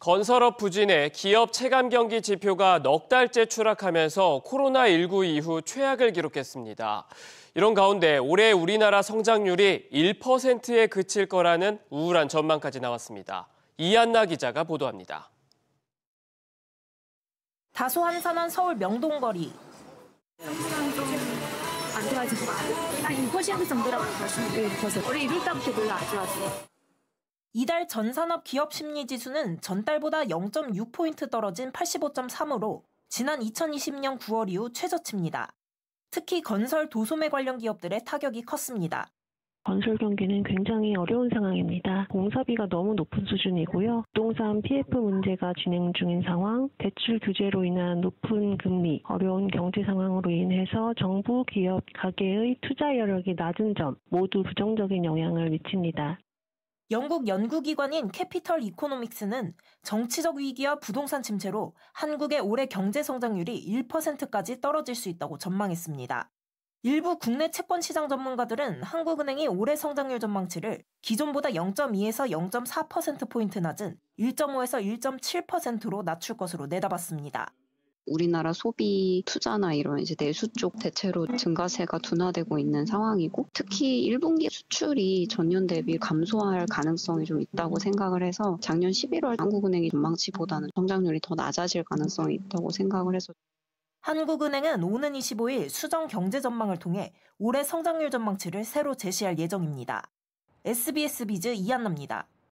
건설업 부진에 기업 체감 경기 지표가 넉 달째 추락하면서 코로나19 이후 최악을 기록했습니다. 이런 가운데 올해 우리나라 성장률이 1%에 그칠 거라는 우울한 전망까지 나왔습니다. 이한나 기자가 보도합니다. 다소 한산한 서울 명동거리. 경기는 좀안 좋아진 것 같아요. 한 2% 정도라고 보시면 돼요. 1%. 올해 1월달부터 별로 안 좋았어요. 이달 전산업 기업 심리 지수는 전달보다 0.6포인트 떨어진 85.3으로 지난 2020년 9월 이후 최저치입니다. 특히 건설 도소매 관련 기업들의 타격이 컸습니다. 건설 경기는 굉장히 어려운 상황입니다. 공사비가 너무 높은 수준이고요. 부동산 PF 문제가 진행 중인 상황, 대출 규제로 인한 높은 금리, 어려운 경제 상황으로 인해서 정부, 기업, 가계의 투자 여력이 낮은 점 모두 부정적인 영향을 미칩니다. 영국 연구기관인 캐피털 이코노믹스는 정치적 위기와 부동산 침체로 한국의 올해 경제 성장률이 1%까지 떨어질 수 있다고 전망했습니다. 일부 국내 채권 시장 전문가들은 한국은행이 올해 성장률 전망치를 기존보다 0.2에서 0.4%포인트 낮은 1.5에서 1.7%로 낮출 것으로 내다봤습니다. 우리나라 소비, 투자나 이런 이제 내수 쪽 대체로 증가세가 둔화되고 있는 상황이고, 특히 1분기 수출이 전년 대비 감소할 가능성이 좀 있다고 생각을 해서 작년 11월 한국은행이 전망치보다는 성장률이 더 낮아질 가능성이 있다고 생각을 해서. 한국은행은 오는 25일 수정 경제 전망을 통해 올해 성장률 전망치를 새로 제시할 예정입니다. SBS 비즈 이한나입니다.